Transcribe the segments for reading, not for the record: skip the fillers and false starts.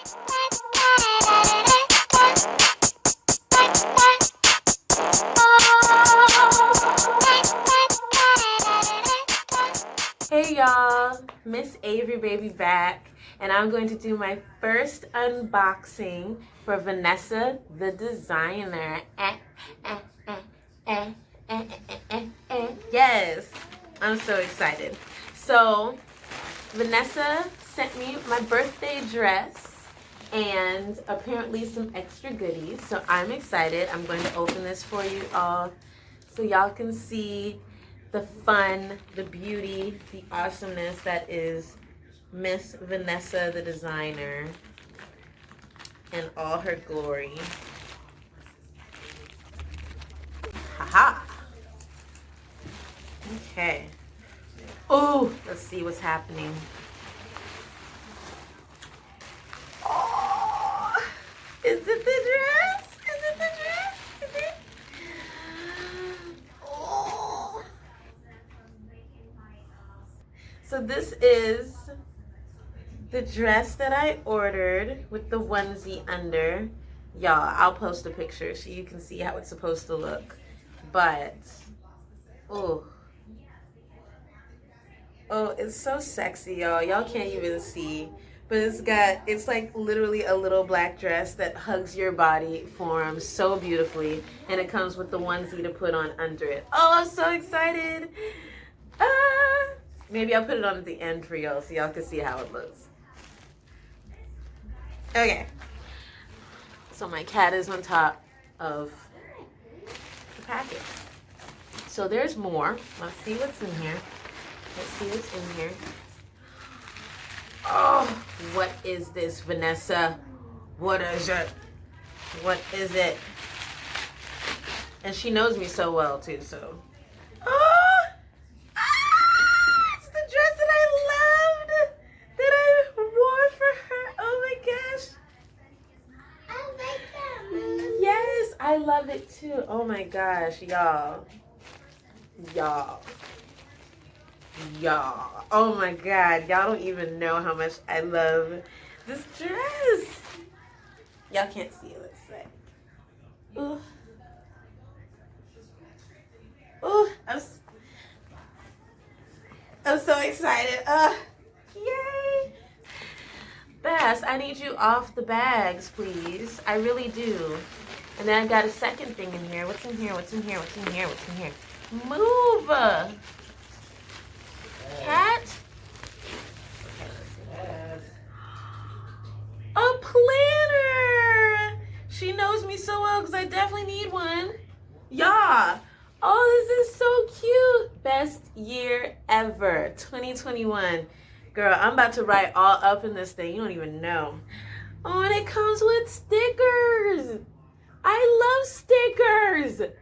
Hey y'all, Miss Avery baby back, and I'm going to do my first unboxing for Vanessa the designer. Yes, I'm so excited. So Vanessa sent me my birthday dress and apparently some extra goodies, so I'm excited. I'm going to open this for you all so y'all can see the fun, the beauty, the awesomeness that is Miss Vanessa the designer in all her glory. Haha. Okay. Oh, let's see what's happening. Oh, is it the dress? Is it the dress? Is it? Oh. So this is the dress that I ordered with the onesie under. Y'all, I'll post a picture so you can see how it's supposed to look. But, oh, it's so sexy, y'all. Y'all can't even see. But it's like literally a little black dress that hugs your body form so beautifully. And it comes with the onesie to put on under it. Oh, I'm so excited. Maybe I'll put it on at the end for y'all so y'all can see how it looks. Okay. So my cat is on top of the package. So there's more. Let's see what's in here. Let's see what's in here. Oh, what is this, Vanessa? What is it? What is it? And she knows me so well, too, so. Oh! It's the dress that I loved, that I wore for her. Oh, my gosh. I like that, Mom. Yes, I love it, too. Oh, my gosh, y'all. Y'all, oh my god, y'all don't even know how much I love this dress. Y'all can't see it, let's say. Ooh. Ooh, I'm so excited. Yay. Bass, I need you off the bags, please. I really do. And then I've got a second thing in here. What's in here? What's in here? What's in here? What's in here? Move! Cat? A planner! She knows me so well because I definitely need one. Yeah. Oh, this is so cute. Best year ever. 2021. Girl, I'm about to write all up in this thing. You don't even know. Oh, and it comes with stickers. I love stickers. It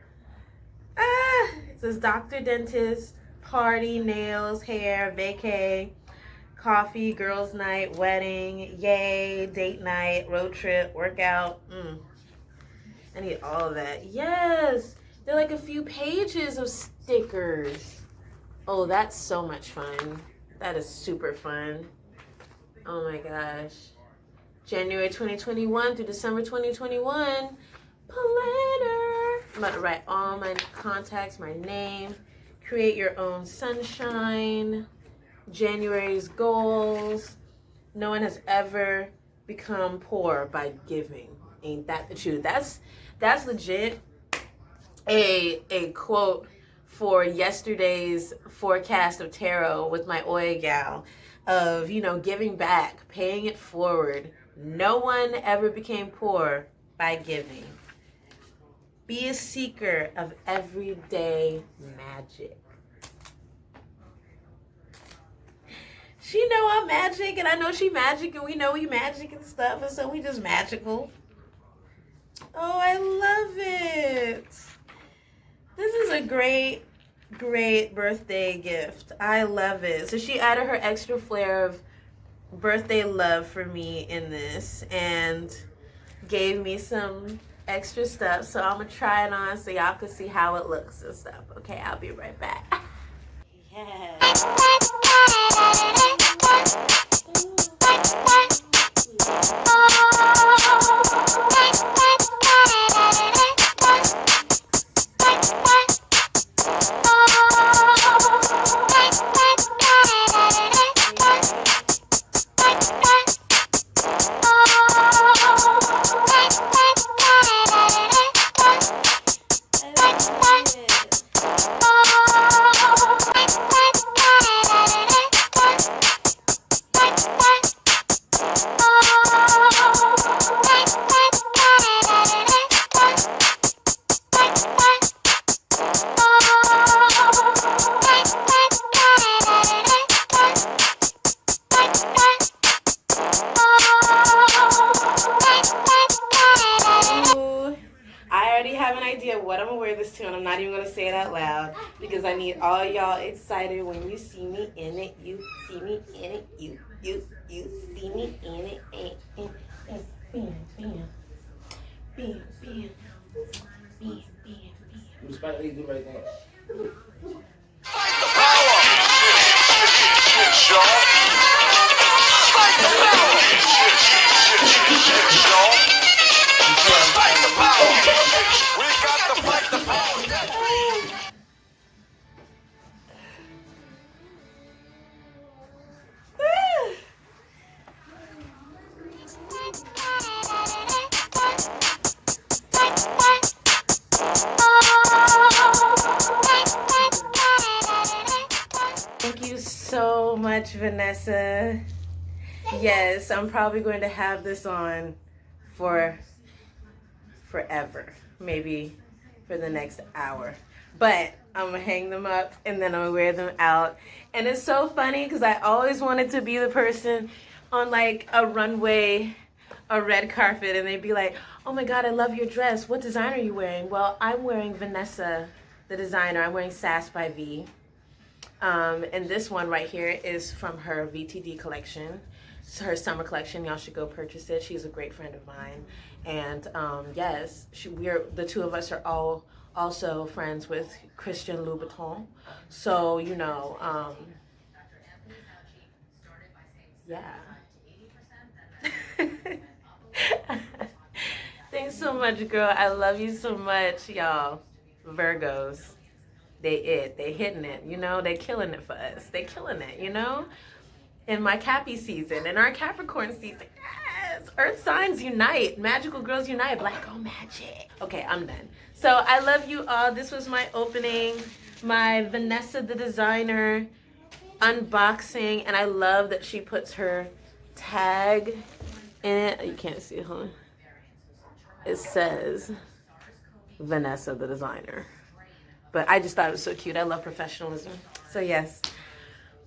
says Dr. Dentist, party, nails, hair, vacay, coffee, girls' night, wedding, yay, date night, road trip, workout. I need all of that. Yes, they're like a few pages of stickers. Oh, that's so much fun. That is super fun. Oh my gosh. January 2021 through December 2021. Planner. I'm about to write all my contacts, my name. Create your own sunshine. January's goals. No one has ever become poor by giving. Ain't that the truth? That's legit a quote for yesterday's forecast of tarot with my Oya gal of, giving back, paying it forward. No one ever became poor by giving. Be a seeker of everyday magic. She know I'm magic, and I know she magic, and we know we magic and stuff, and so we just magical. Oh, I love it. This is a great birthday gift. I love it. So she added her extra flair of birthday love for me in this and gave me some extra stuff. So I'm going to try it on so y'all can see how it looks and stuff. Okay, I'll be right back. Yeah. this too, and I'm not even gonna say it out loud because I need all y'all excited when you see me in it. You see me in it. You see me in it. Bam, bam, bam, bam, bam, bam, bam. Do Spike Lee do right there. Fight the power! Shit, y'all. Fight the power! Shit, y'all. Fight the power! We got to fight the power! Thank you so much, Vanessa. Yes, I'm probably going to have this on for forever, maybe for the next hour. But I'm gonna hang them up and then I'm gonna wear them out. And it's so funny because I always wanted to be the person on like a runway, a red carpet, and they'd be like, oh my God, I love your dress. What designer are you wearing? Well, I'm wearing Vanessa, the designer. I'm wearing Sass by V. And this one right here is from her VTD collection. It's her summer collection. Y'all should go purchase it. She's a great friend of mine. And yes, the two of us are all also friends with Christian Louboutin. So, you know, yeah. Thanks so much, girl. I love you so much, y'all. Virgos. They hitting it, you know, they killing it for us. They killing it, you know? In my Cappy season, in our Capricorn season, yes! Earth signs unite, magical girls unite, black girl magic. Okay, I'm done. So I love you all. This was my opening, my Vanessa the designer unboxing, and I love that she puts her tag in it. You can't see it, huh? It says Vanessa the designer. But I just thought it was so cute. I love professionalism. So yes,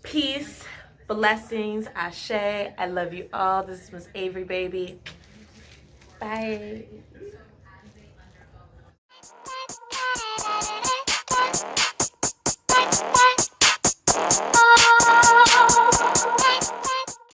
peace, blessings, ashe. I love you all. This was Avery, baby. Bye.